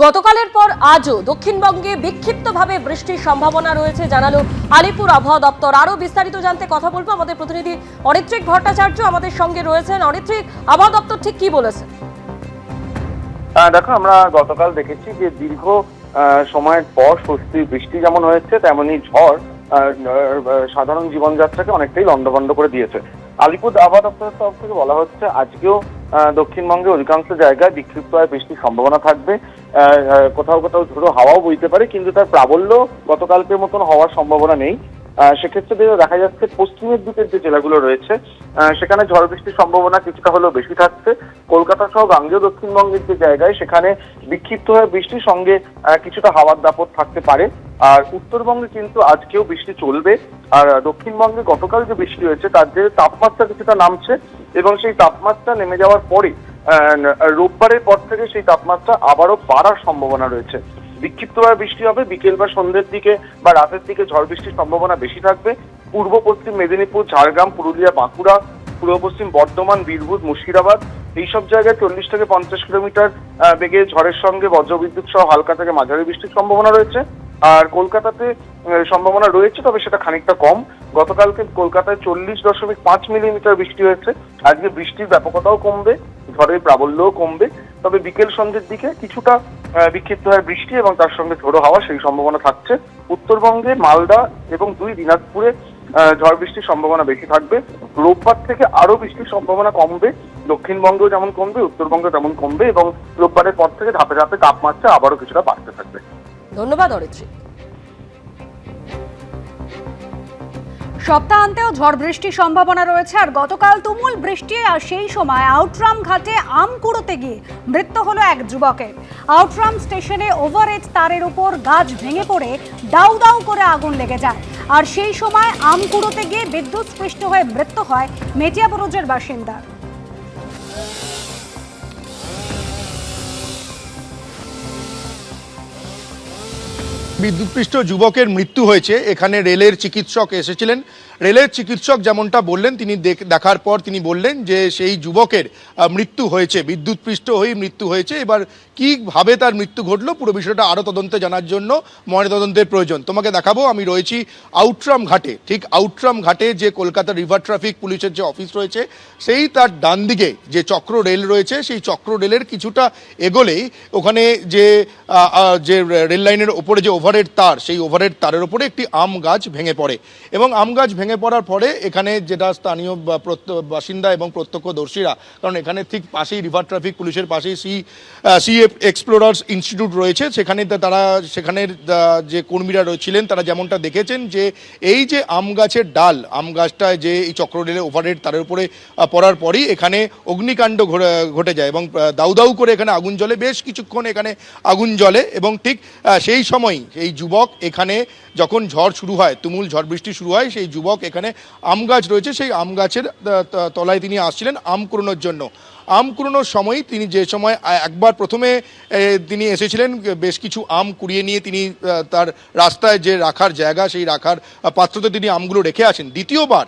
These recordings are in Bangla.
গতকালের পর আজও দক্ষিণবঙ্গে বিক্ষিপ্তভাবে বৃষ্টির সম্ভাবনা রয়েছে জানালো আলিপুর আবহাওয়া দপ্তর। আরো বিস্তারিত জানতে কথা বলবো আমাদের প্রতিনিধি অরিত্রিক ভট্টাচার্য আমাদের সঙ্গে রয়েছেন। অরিত্রিক, আবহাওয়া দপ্তর ঠিক কি বলেছে? দেখো, আমরা গতকাল দেখেছি যে দীর্ঘ সময়ের পর স্বস্তির বৃষ্টি যেমন হয়েছে, তেমনি ঝড় সাধারণ জীবনযাত্রাকে অনেকটাই লন্ডভন্ড করে দিয়েছে। আলিপুর আবহাওয়া দপ্তরের তরফ থেকে বলা হচ্ছে আজকেও দক্ষিণবঙ্গে অধিকাংশ জায়গায় বিক্ষিপ্ত বৃষ্টির সম্ভাবনা থাকবে। কোথাও কোথাও ঝোড়ো হাওয়াও বইতে পারে, কিন্তু তার প্রাবল্য গতকালকের মতন হওয়ার সম্ভাবনা নেই। সেক্ষেত্রে দেখা যাচ্ছে পশ্চিমের দিকের যে জেলাগুলো রয়েছে সেখানে ঝড় বৃষ্টির সম্ভাবনা কিছুটা হলেও বেশি থাকছে। কলকাতা সহ গাঙ্গেয় দক্ষিণবঙ্গের যে জায়গায় সেখানে বিক্ষিপ্ত হয়ে বৃষ্টির সঙ্গে কিছুটা হাওয়ার দাপট থাকতে পারে। আর উত্তরবঙ্গে কিন্তু আজকেও বৃষ্টি চলবে। আর দক্ষিণবঙ্গে গতকাল যে বৃষ্টি হয়েছে তার যে তাপমাত্রা কিছুটা নামছে, এবং সেই তাপমাত্রা নেমে যাওয়ার পরে রোববারের পর থেকে সেই তাপমাত্রা আবারও বাড়ার সম্ভাবনা রয়েছে। বিক্ষিপ্তভাবে বৃষ্টি হবে, বিকেল বা সন্ধ্যের দিকে বা রাতের দিকে ঝড় বৃষ্টির সম্ভাবনা বেশি থাকবে। পূর্ব পশ্চিম মেদিনীপুর, ঝাড়গ্রাম, পুরুলিয়া, বাঁকুড়া, পূর্ব পশ্চিম বর্ধমান, বীরভূম, মুর্শিদাবাদ এইসব জায়গায় 40 থেকে 50 কিলোমিটার বেগে ঝড়ের সঙ্গে বজ্রবিদ্যুৎ সহ হালকা থেকে মাঝারি বৃষ্টির সম্ভাবনা রয়েছে। আর কলকাতাতে সম্ভাবনা রয়েছে, তবে সেটা খানিকটা কম। গতকালকে কলকাতায় 40.5 মিলিমিটার বৃষ্টি হয়েছে। আজকে বৃষ্টির ব্যাপকতাও কমবে, ঝড়ের প্রাবল্যও কমবে, তবে বিকেল সন্ধ্যের দিকে কিছুটা বিক্ষিপ্ত হয় বৃষ্টি এবং তার সঙ্গে ঝোড়ো হাওয়া সেই সম্ভাবনা থাকছে। উত্তরবঙ্গে মালদা এবং 2 দিনাজপুরে ঝড় বৃষ্টির সম্ভাবনা বেশি থাকবে। রোববার থেকে আরো বৃষ্টির সম্ভাবনা কমবে, দক্ষিণবঙ্গেও যেমন কমবে উত্তরবঙ্গে তেমন কমবে, এবং রোববারের পর থেকে ধাপে ধাপে তাপমাত্রা আবারও কিছুটা বাড়তে থাকবে। ধন্যবাদ অরিত্রিক। সপ্তাহান্তেও ঝড় বৃষ্টির সম্ভাবনা রয়েছে। আর গতকাল তুমুল বৃষ্টি, আর সেই সময় আউটরাম ঘাটে আম কুড়োতে গিয়ে মৃত্যু হলো এক যুবকের। আউটরাম স্টেশনে ওভারহেড তারের উপর গাছ ভেঙে পড়ে দাউ দাউ করে আগুন লেগে যায়। আর সেই সময় আম কুড়োতে গিয়ে বিদ্যুৎস্পৃষ্ট হয়ে মৃত্যু হয় মেটিয়াবুরুজের বাসিন্দার। বিদ্যুৎপৃষ্ট যুবকের মৃত্যু হয়েছে। এখানে রেলের চিকিৎসক এসেছিলেন। রেলের চিকিৎসক যেমনটা বললেন, তিনি দেখার পর তিনি বললেন যে সেই যুবকের মৃত্যু হয়েছে, বিদ্যুৎপৃষ্ট হয়ে মৃত্যু হয়েছে। এবার কীভাবে তার মৃত্যু ঘটলো পুরো বিষয়টা আরও তদন্তে জানার জন্য ময়নাতদন্তের প্রয়োজন। তোমাকে দেখাবো, আমি রয়েছি আউটরাম ঘাটে। ঠিক আউটরাম ঘাটে যে কলকাতা রিভার ট্রাফিক পুলিশের যে অফিস রয়েছে, সেই তার ডান দিকে যে চক্র রেল রয়েছে, সেই চক্র রেলের কিছুটা এগোলেই ওখানে যে রেল লাইনের ওপরে যে ওভারহেড তার, সেই ওভারহেড তারের ওপরে একটি আম গাছ ভেঙে পড়ে। এবং আম গাছ ভেঙে পড়ার পরে এখানে যেটা স্থানীয় বাসিন্দা এবং প্রত্যক্ষদর্শীরা, কারণ এখানে ঠিক পাশেই রিভার ট্রাফিক পুলিশের পাশেই সি এক্সপ্লোরার্স ইনস্টিটিউট রয়েছে, সেখানের যে কর্মীরা ছিলেন তারা যেমনটা দেখেছেন যে এই যে আম গাছের ডাল, আম গাছটায় যে এই চক্র রেলের ওভারহেড তারের উপরে পড়ার পরই এখানে অগ্নিকাণ্ড ঘটে যায় এবং দাউ দাউ করে এখানে আগুন জ্বলে। বেশ কিছুক্ষণ এখানে আগুন জ্বলে এবং ঠিক সেই সময় এই যুবক, এখানে যখন ঝড় শুরু হয়, তুমুল ঝড় বৃষ্টি শুরু হয়, সেই যুবক এখানে আম গাছ রয়েছে, সেই আম গাছের তলায় তিনি আসছিলেন আম কুড়োনোর জন্য। আম কুড়োনোর সময় তিনি যে সময় একবার প্রথমে তিনি এসেছিলেন বেশ কিছু আম কুড়িয়ে নিয়ে তিনি তার রাস্তায় যে রাখার জায়গা, সেই রাখার পাত্রতে তিনি আমগুলো রেখে আসেন। দ্বিতীয়বার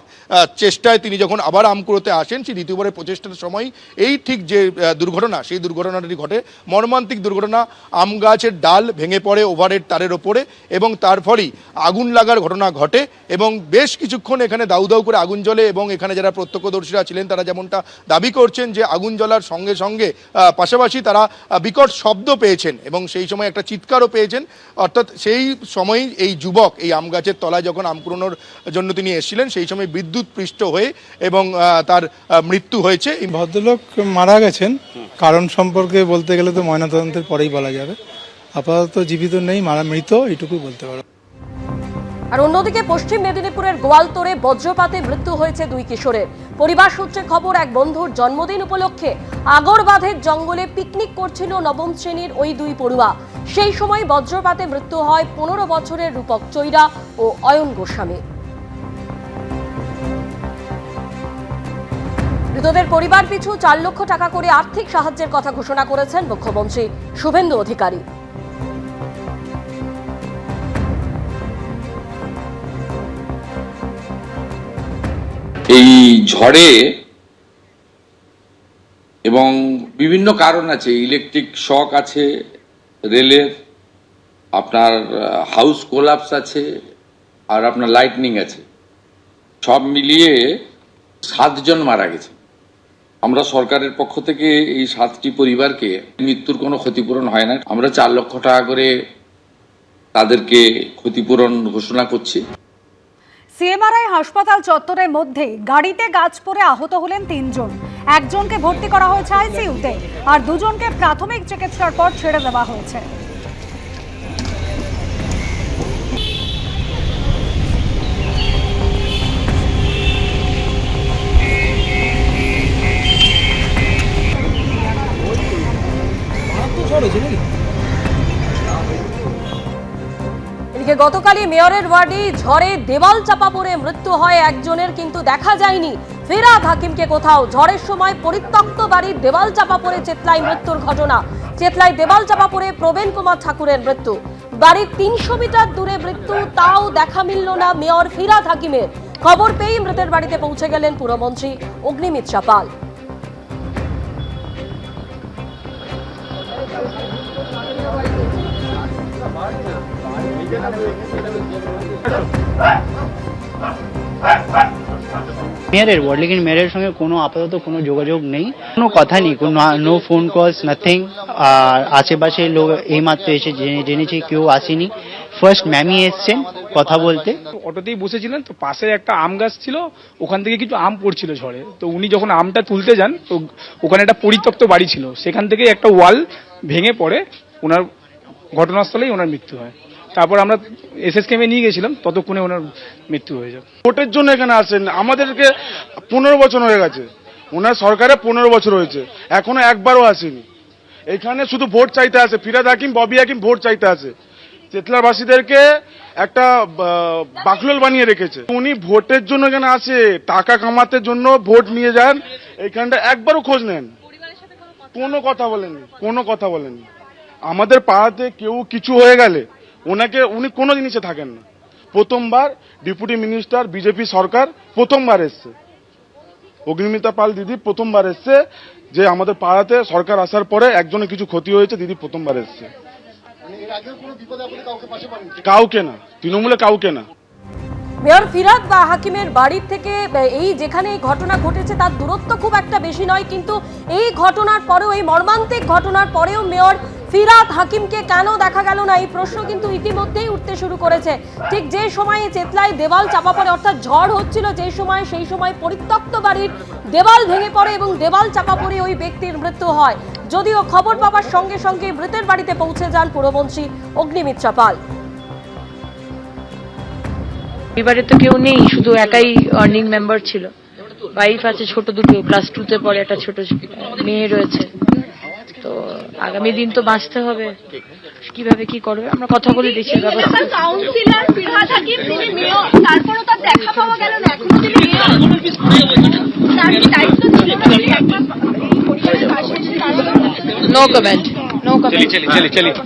চেষ্টায় তিনি যখন আবার আম কুড়োতে আসেন, সেই দ্বিতীয়বারের প্রচেষ্টার সময় এই ঠিক যে দুর্ঘটনা, সেই দুর্ঘটনাটি ঘটে। মর্মান্তিক দুর্ঘটনা, আম গাছের ডাল ভেঙে পড়ে ওভারহেড তারের ওপরে এবং তার ফলেই আগুন লাগার ঘটনা ঘটে এবং বেশ কিছুক্ষণ এখানে দাউ দাউ করে আগুন জ্বলে। এবং এখানে যারা প্রত্যক্ষদর্শীরা ছিলেন তারা যেমনটা দাবি করছেন যে আগুন জ্বলার সঙ্গে সঙ্গে পাশাপাশি তারা বিকট শব্দ পেয়েছেন এবং সেই সময় একটা চিৎকারও পেয়েছেন। অর্থাৎ সেই সময়ই এই যুবক এই আম গাছের তলায় যখন আম কুড়োনোর জন্য তিনি এসেছিলেন, সেই সময় বিদ্যুৎপৃষ্ট হয়ে এবং তার মৃত্যু হয়েছে। এই ভদ্রলোক মারা গেছেন, কারণ সম্পর্কে বলতে গেলে তো ময়নাতদন্তের পরেই বলা যাবে। আপাতত জীবিত নেই, মৃত, এইটুকুই বলতে পারো। আর অন্যদিকে পশ্চিম মেদিনীপুরের গোয়ালতোড়ে বজ্রপাতে মৃত্যু হয়েছে 2 কিশোরের। পরিবার সূত্রে খবর, এক বন্ধুর জন্মদিন উপলক্ষে আগরবাঁধের জঙ্গলে পিকনিক করছিল নবম শ্রেণীর ওই 2 পড়ুয়া। সেই সময় বজ্রপাতে মৃত্যু হয় 15 বছরের রূপক চৈরা ও অয়ন গোস্বামী। মৃতদের পরিবার পিছু 4 লক্ষ টাকা করে আর্থিক সাহায্যের কথা ঘোষণা করেছেন মুখ্যমন্ত্রী শুভেন্দু অধিকারী। এই ঝড়ে এবং বিভিন্ন কারণ আছে, ইলেকট্রিক শক আছে, রেলের আপনার হাউস কোলাপস আছে আর আপনার লাইটনিং আছে, সব মিলিয়ে 7 জন মারা গেছে। আমরা সরকারের পক্ষ থেকে এই 7টি পরিবারকে মৃত্যুর কোনো ক্ষতিপূরণ হয় না, আমরা 4 লক্ষ টাকা করে তাদেরকে ক্ষতিপূরণ ঘোষণা করছি। সিএমআরআই হাসপাতাল চত্বরের মধ্যে গাড়িতে গাছ পড়ে আহত হলেন 3 জন। একজনকে ভর্তি করা হয়েছে আইসিইউতে আর 2 জনকে প্রাথমিক চিকিৎসার পর ছেড়ে দেওয়া হয়েছে। এদিকে গতকালই মেয়রের ওয়ার্ডে ঝড়ে দেওয়াল চাপা পড়ে মৃত্যু হয় একজনের, কিন্তু দেখা যায়নি ফিরহাদ হাকিমকে কোথাও। ঝড়ের সময় পরিত্যক্ত বাড়ির দেওয়াল চাপা পড়ে চেতলায় মৃত্যুর ঘটনা। চেতলায় দেওয়াল চাপা পড়ে প্রবীণ কুমার ঠাকুরের মৃত্যু। বাড়ির 300 মিটার দূরে মৃত্যু, তাও দেখা মিলল না মেয়র ফিরহাদ হাকিমের। খবর পেয়ে মৃতের বাড়িতে পৌঁছে গেলেন পুরমন্ত্রী অগ্নিমিত্রা পাল। মেয়রের ওয়ার্ড, लेकिन মেয়রের সঙ্গে কোনো আপাতত কোনো যোগাযোগ নেই, কোনো কথা নেই, কোনো নো ফোন কলস নাথিং। আর আশেপাশে লোক এইমাত্র এসে জেনেছি কেউ আসেনি। ফার্স্ট ম্যামই এসছেন কথা বলতে। অটোতেই বসেছিলেন, তো পাশে একটা আম গাছ ছিল, ওখান থেকে কিছু আম পড়ছিল ঝড়ে। তো উনি যখন আমটা তুলতে যান, তো ওখানে একটা পরিত্যক্ত বাড়ি ছিল, সেখান থেকে একটা ওয়াল ভেঙে পড়ে ওনার ঘটনাস্থলেই ওনার মৃত্যু হয়। তারপর আমরা এসএসকেএমে নিয়ে গেছিলাম, ততক্ষণে ওনার মৃত্যু হয়ে যায়। ভোটের জন্য এখানে আসেন, আমাদেরকে 15 বছর হয়ে গেছে, ওনার সরকারে 15 বছর হয়েছে, এখনো একবারও আসেনি। এখানে শুধু ভোট চাইতে আসে, ফিরহাদ হাকিম, ববি হাকিম ভোট চাইতে আসে। চেতলাবাসীদেরকে একটা বাকলোল বানিয়ে রেখেছে। উনি ভোটের জন্য এখানে আসে, টাকা কামাতে জন্য ভোট নিয়ে যান, এখানটা একবারও খোঁজ নেন, কোনো কথা বলেননি, কোনো কথা বলেননি। আমাদের পাড়াতে কেউ কিছু হয়ে গেলে উনি কোনো জিনিসে থাকেন না। প্রথমবার ডেপুটি মিনিস্টার বিজেপি সরকার প্রথমবার এসছে, অগ্নিমিত্রা পাল দিদি প্রথমবার এসছে, যে আমাদের পাড়াতে সরকার আসার পরে একজনের কিছু ক্ষতি হয়েছে, দিদি প্রথমবার এসছে। কাউকে না, তৃণমূলে কাউকে না। মেয়র ফিরহাদ হাকিমের বাড়ির থেকে এই যেখানে এই ঘটনা ঘটেছে তার দূরত্ব খুব একটা বেশি নয়, কিন্তু এই ঘটনার পরেও, এই মর্মান্তিক ঘটনার পরেও মেয়র ফিরহাদ হাকিমকে কেন দেখা গেল না, এই প্রশ্ন কিন্তু ইতিমধ্যেই উঠতে শুরু করেছে। ঠিক যে সময়ে চেতলায় দেওয়াল চাপা পড়ে, অর্থাৎ ঝড় হচ্ছিল যে সময়, সেই সময় পরিত্যক্ত বাড়ির দেওয়াল ভেঙে পড়ে এবং দেওয়াল চাপা পড়ে ওই ব্যক্তির মৃত্যু হয়। যদিও খবর পাওয়ার সঙ্গে সঙ্গে মৃতের বাড়িতে পৌঁছে যান পুরমন্ত্রী অগ্নিমিত্রা পাল। এবারে তো কেউ নেই, শুধু একাই আর্নিং মেম্বার ছিল। ওয়াইফ আছে, ছোট দুটো, ক্লাস 2-তে পড়ে, একটা ছোট মেয়ে রয়েছে। তো আগামী দিন তো বাঁচতে হবে, কিভাবে কি করবে আমরা কথা বলে দেখছি। কাউন্সিলর ফিরহাদ হাকিম, তিনি মেয়র, তারপরও তার দেখা পাওয়া গেল না, এখনো তিনি মেয়র, তার কি দায়িত্ব ছিল পরিবারের পাশে এসে দাঁড়ানো? No comment, no comment.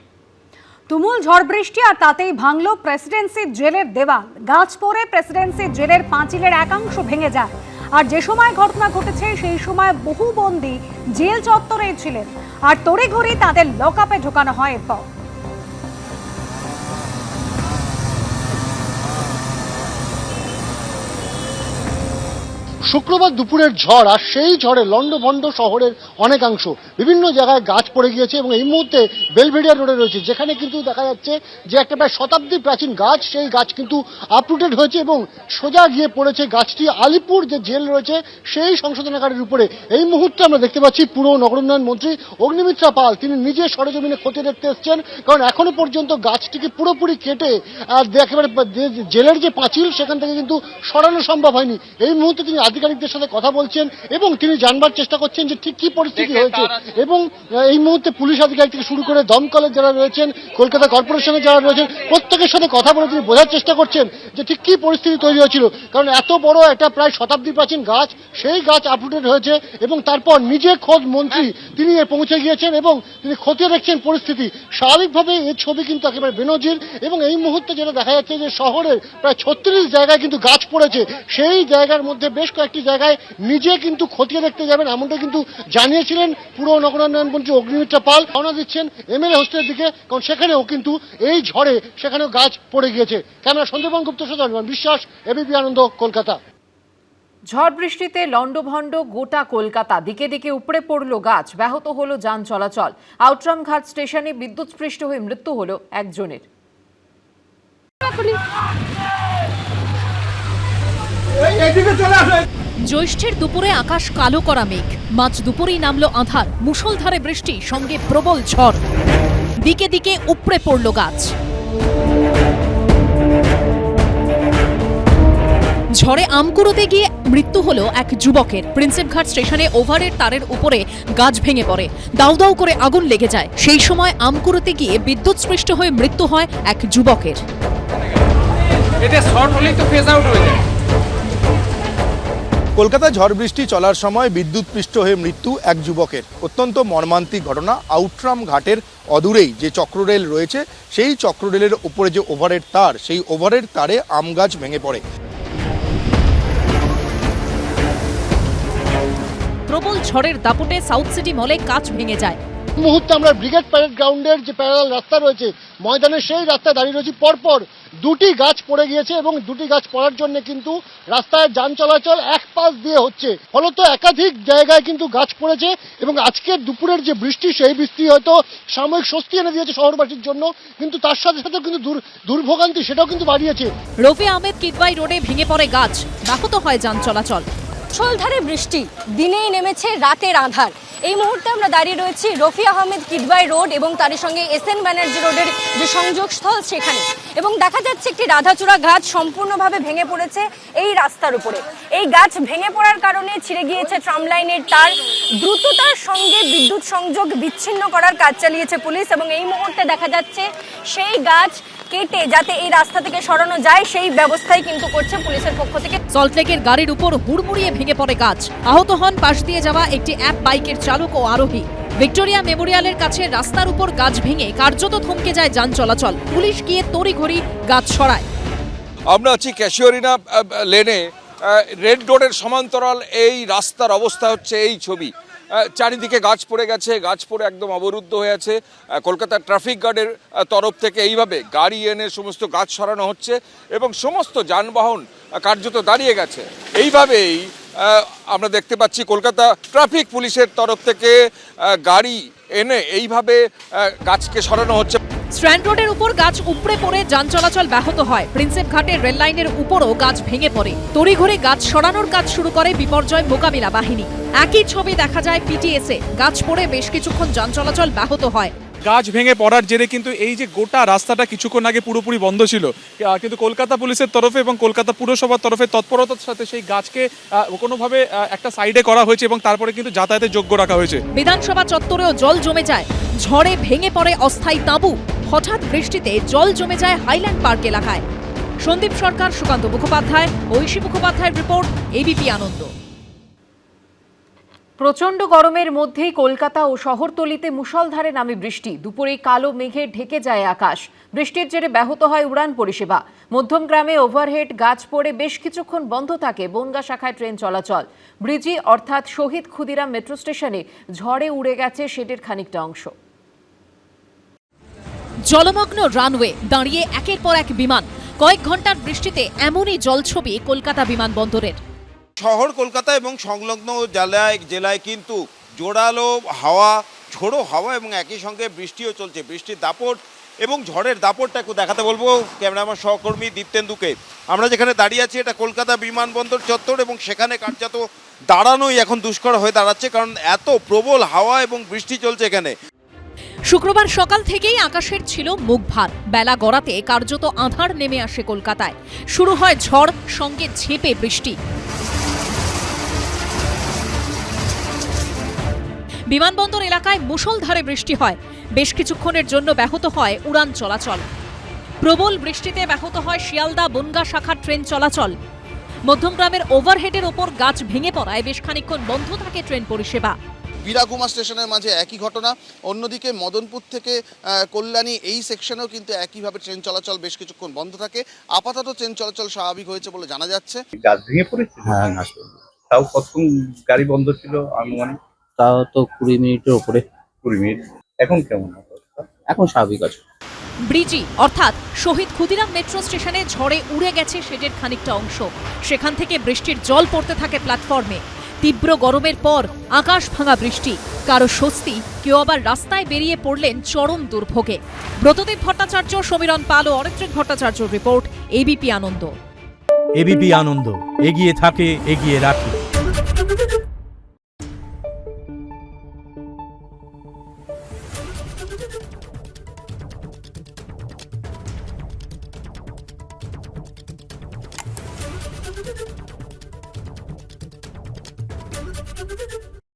তুমুল ঝড় বৃষ্টি আর তাতেই ভাঙল প্রেসিডেন্সি জেলের দেওয়াল। গাছ পড়ে প্রেসিডেন্সি জেলের পাঁচিলের একাংশ ভেঙে যায়। আর যে সময় ঘটনা ঘটেছে সেই সময় বহু বন্দী জেল চত্বরে ছিলেন, আর তড়িঘড়ি তাদের লকআপে ঢোকানো হয়। এরপর শুক্রবার দুপুরের ঝড়, আর সেই ঝড়ে লন্ডভন্ড শহরের অনেকাংশ, বিভিন্ন জায়গায় গাছ পড়ে গিয়েছে। এবং এই মুহূর্তে বেলভেডিয়ার রোডে রয়েছে, যেখানে কিন্তু দেখা যাচ্ছে যে একটা প্রায় শতাব্দী প্রাচীন গাছ, সেই গাছ কিন্তু আপরুটেড হয়েছে এবং সোজা গিয়ে পড়েছে গাছটি আলিপুর যে জেল রয়েছে সেই সংশোধনাগারের উপরে। এই মুহূর্তে আমরা দেখতে পাচ্ছি পুরো নগর উন্নয়ন মন্ত্রী অগ্নিমিত্রা পাল তিনি নিজে সরেজমিনে খতিয়ে দেখতে এসছেন, কারণ এখনো পর্যন্ত গাছটিকে পুরোপুরি কেটে একেবারে জেলের যে পাঁচিল সেখান থেকে কিন্তু সরানো সম্ভব হয়নি। এই মুহূর্তে তিনি আধিকারিকদের সাথে কথা বলছেন এবং তিনি জানবার চেষ্টা করছেন যে ঠিক কি পরিস্থিতি হয়েছে। এবং এই মুহূর্তে পুলিশ আধিকারিক থেকে শুরু করে দমকলের যারা রয়েছেন, কলকাতা কর্পোরেশনের যারা রয়েছেন, প্রত্যেকের সাথে কথা বলে তিনি বোঝার চেষ্টা করছেন যে ঠিক কি পরিস্থিতি তৈরি হয়েছিল। কারণ এত বড় একটা প্রায় শতাব্দী প্রাচীন গাছ, সেই গাছ আপরুটেড হয়েছে এবং তারপর নিজে খোদ মন্ত্রী তিনি পৌঁছে গিয়েছেন এবং তিনি খতিয়ে দেখছেন পরিস্থিতি। স্বাভাবিকভাবে এই ছবি কিন্তু একেবারে বেনজির। এবং এই মুহূর্তে যেটা দেখা যাচ্ছে যে শহরের প্রায় 36 জায়গায় কিন্তু গাছ পড়েছে, সেই জায়গার মধ্যে বেশ কয়েকটি কয়েকটি জায়গায় নিজে কিন্তু খতিয়ে দেখতে যাবেন, এমনটা কিন্তু জানিয়েছিলেন পুর নগরায়ণ মন্ত্রী অগ্নিমিত্রা পাল। রওনা দিচ্ছেন এমএলএ হোস্টেলের দিকে, কারণ সেখানেও কিন্তু এই ঝড়ে সেখানেও গাছ পড়ে গিয়েছে। ক্যামেরা সন্দীপন গুপ্তের সাথে অনির্বাণ বিশ্বাস, এবিপি আনন্দ, কলকাতা। ঝড় বৃষ্টিতে লন্ডভন্ড গোটা কলকাতা, দিকে দিকে উপড়ে পড়ল গাছ, ব্যাহত হলো যান চলাচল। আউটরাম ঘাট স্টেশনে বিদ্যুৎস্পৃষ্ট হয়ে মৃত্যু হলো একজনের। জ্যৈষ্ঠের দুপুরে আকাশ কালো করা মেঘ, মাঝ দুপুরেই নামলো আঁধার, মুষলধারে বৃষ্টি সঙ্গে প্রবল ঝড়, দিকে দিকে উপড়ে পড়ল গাছ। ঝড়ে আম কুড়োতে গিয়ে মৃত্যু হলো এক যুবকের। প্রিন্সেপঘাট স্টেশনে ওভারের তারের উপরে গাছ ভেঙে পড়ে, দাউ দাউ করে আগুন লেগে যায়। সেই সময় আম কুড়োতে গিয়ে বিদ্যুৎস্পৃষ্ট হয়ে মৃত্যু হয় এক যুবকের। কলকাতায় ঝড় বৃষ্টি চলার সময় বিদ্যুৎপৃষ্ট হয়ে মৃত্যু এক যুবকের। অত্যন্ত মর্মান্তিক ঘটনা। আউটরাম ঘাটের অদূরেই যে চক্ররেল রয়েছে, সেই চক্ররেলের উপরে যে ওভারের তার, সেই ওভারের তারে আম গাছ ভেঙে পড়ে। প্রবল ঝড়ের দাপটে সাউথ সিটি মলে কাঁচ ভেঙে যায়। মুহূর্তে আমরা ব্রিগেড প্যারেড গ্রাউন্ডের যে প্যারালাল রাস্তা রয়েছে ময়দানে, সেই রাস্তায় দাঁড়িয়ে রয়েছি। পরপর দুটি গাছ পড়ে গিয়েছে এবং দুটি গাছ পড়ার জন্য কিন্তু রাস্তায় যান চলাচল এক পাশ দিয়ে হচ্ছে। ফলত একাধিক জায়গায় কিন্তু গাছ পড়েছে এবং আজকের দুপুরের যে বৃষ্টি, সেই বৃষ্টি হয়তো সাময়িক স্বস্তি এনে দিয়েছে শহরবাসীর জন্য, কিন্তু তার সাথে সাথে কিন্তু দুর্ভোগান্তি সেটাও কিন্তু বাড়িয়েছে। রফি আহমেদ কিদওয়াই রোডে ভেঙে পড়ে গাছ, ব্যাহত হয় যান চলাচল। মুষলধারে বৃষ্টি, দিনেই নেমেছে রাতের আঁধার। এই মুহূর্তে আমরা দাঁড়িয়ে রয়েছি রফি আহমেদ কিদওয়াই রোড এবং তার সঙ্গে এসএন ব্যানার্জি রোডের যে সংযোগস্থল সেখানে, এবং দেখা যাচ্ছে একটি রাধাচূড়া গাছ সম্পূর্ণভাবে ভেঙে পড়েছে এই রাস্তার উপরে। এই গাছ ভেঙে পড়ার কারণে ছিঁড়ে গিয়েছে ট্রাম লাইনের তার। দ্রুততার সঙ্গে বিদ্যুৎ সংযোগ বিচ্ছিন্ন করার কাজ চালিয়েছে পুলিশ এবং এই মুহূর্তে দেখা যাচ্ছে সেই গাছ কেটে যাতে এই রাস্তা থেকে সরানো যায় সেই ব্যবস্থাই কিন্তু করছে পুলিশের পক্ষ থেকে। সল্টলেকের গাড়ির উপর হুড়মুড়িয়ে ভেঙে পড়ে গাছ, আহত হন পাশ দিয়ে যাওয়া একটি অ্যাপ বাইকের চালক ও আরোহী। ভিক্টোরিয়া মেমোরিয়ালের কাছে রাস্তার উপর গাছ ভেঙে কার্যত থমকে যায় যান চলাচল। পুলিশ গিয়ে তড়িঘড়ি গাছ সরায়। আমরা আছি ক্যাশিওরিনা লেনে, রেড রোডের সমান্তরাল এই রাস্তার অবস্থা হচ্ছে এই ছবি। চারিদিকে গাছ পড়ে গেছে, গাছ পড়ে একদম অবরুদ্ধ হয়ে আছে। কলকাতা ট্রাফিক গার্ডের তরফ থেকে এইভাবে গাড়ি এনে সমস্ত গাছ সরানো হচ্ছে এবং সমস্ত যানবাহন কার্যত দাঁড়িয়ে গেছে। এইভাবেই আমরা দেখতে পাচ্ছি কলকাতা ট্রাফিক পুলিশের তরফ থেকে গাড়ি এনে এইভাবে গাছকে সরানো হচ্ছে। স্ট্র্যান্ড রোডের উপর গাছ উপড়ে পড়ে যান চলাচল ব্যাহত হয়। প্রিন্সেপ ঘাটের রেল লাইনের উপরও গাছ ভেঙে পড়ে। তড়িঘড়ি গাছ সরানোর কাজ শুরু করে বিপর্যয় মোকাবিলা বাহিনী। একই ছবি দেখা যায় পিটিএসে, গাছ পড়ে বেশ কিছুক্ষণ যান চলাচল ব্যাহত হয়। গাছ ভেঙে পড়ার জেরে কিন্তু এই যে গোটা রাস্তাটা কিছুক্ষণ আগে পুরোপুরি বন্ধ ছিল, কিন্তু কলকাতা পুলিশের তরফে এবং কলকাতা পুরসভার তরফে তৎপরতার সাথে সেই গাছকে কোনোভাবে একটা সাইডে করা হয়েছে এবং তারপরে কিন্তু যাতায়াতের যোগ্য রাখা হয়েছে। বিধানসভা চত্বরেও জল জমে যায়, ঝড়ে ভেঙে পড়ে অস্থায়ী তাঁবু। হঠাৎ বৃষ্টিতে জল জমে যায় হাইল্যান্ড পার্ক এলাকায়। সন্দীপ সরকার, সুকান্ত মুখোপাধ্যায়, ঐশী মুখোপাধ্যায়ের রিপোর্ট, এবিপি আনন্দ। প্রচণ্ড গরমের মধ্যেই কলকাতা ও শহরতলিতে মুষলধারে নামে বৃষ্টি। দুপুরে কালো মেঘে ঢেকে যায় আকাশ। বৃষ্টির জেরে ব্যাহত হয় উড়ান পরিষেবা। মধ্যমগ্রামে ওভারহেড গাছ পড়ে বেশ কিছুক্ষণ বন্ধ থাকে বনগাঁ শাখায় ট্রেন চলাচল। ব্রিজি অর্থাৎ শহীদ ক্ষুদিরাম মেট্রো স্টেশনে ঝড়ে উড়ে গেছে শেডের খানিকটা অংশ। জলমগ্ন রানওয়ে, দাঁড়িয়ে একের পর এক বিমান। কয়েক ঘন্টার বৃষ্টিতে এমনই জলছবি কলকাতা বিমানবন্দরের। শহর কলকাতা এবং সংলগ্ন জেলায় কিন্তু জোরালো হাওয়া, ঝোড়ো হাওয়া এবং একই সঙ্গে বৃষ্টিও চলছে। বৃষ্টির দাপট এবং ঝড়ের দাপটটা একটু দেখাতে বলবো ক্যামেরাম্যান সহকর্মী দীপ্তেন্দুকে। আমরা যেখানে দাঁড়িয়ে আছি এটা কলকাতা বিমানবন্দর চত্বর এবং সেখানে কার্যত দাঁড়ানোই এখন দুষ্কর হয়ে দাঁড়াচ্ছে, কারণ এত প্রবল হাওয়া এবং বৃষ্টি চলছে এখানে। শুক্রবার সকাল থেকেই আকাশের ছিল মুখ ভার। বেলা গড়াতে কার্যত আঁধার নেমে আসে কলকাতায়। শুরু হয় ঝড়, সঙ্গে ঝেঁপে বৃষ্টি। বিমানবন্দর এলাকায় মুষলধারে বৃষ্টি হয়। বেশ কিছুক্ষণের জন্য ব্যাহত হয় উড়ান চলাচল। প্রবল বৃষ্টিতে ব্যাহত হয় শিয়ালদা বনগাঁ শাখার ট্রেন চলাচল। মধ্যমগ্রামের ওভারহেডের ওপর গাছ ভেঙে পড়ায় বেশ খানিকক্ষণ বন্ধ থাকে ট্রেন পরিষেবা। বীরাকুমা স্টেশনের মাঝে একই ঘটনা। অন্যদিকে মদনপুর থেকে কল্যাণী এই সেকশনেও কিন্তু একইভাবে ট্রেন চলাচল বেশ কিছুক্ষণ বন্ধ থাকে। আপাতত ট্রেন চলাচল স্বাভাবিক হয়েছে বলে জানা যাচ্ছে। গাছ ভেঙে পড়েছে? হ্যাঁ, তাও কতক্ষণ গাড়ি বন্ধ ছিল আনুমানিক? তাও তো 20 মিনিটের উপরে। 20 মিনিট। এখন কেমন অবস্থা? এখন স্বাভাবিক আছে। ব্রিজি অর্থাৎ শহীদ ক্ষুদিরাম মেট্রো স্টেশনে ঝড়ে উড়ে গেছে শেডের খানিকটা অংশ। সেখান থেকে বৃষ্টির জল পড়তে থাকে প্ল্যাটফর্মে। তীব্র গরমের পর আকাশ ভাঙা বৃষ্টি, কারো স্বস্তি, কেউ আবার রাস্তায় বেরিয়ে পড়লেন চরম দুর্ভোগে। ব্রতদেব ভট্টাচার্য, সমীরণ পাল ও অরিত্রিক ভট্টাচার্যর রিপোর্ট, এবিপি আনন্দ। এবিপি আনন্দ, এগিয়ে থাকে, এগিয়ে রাখে।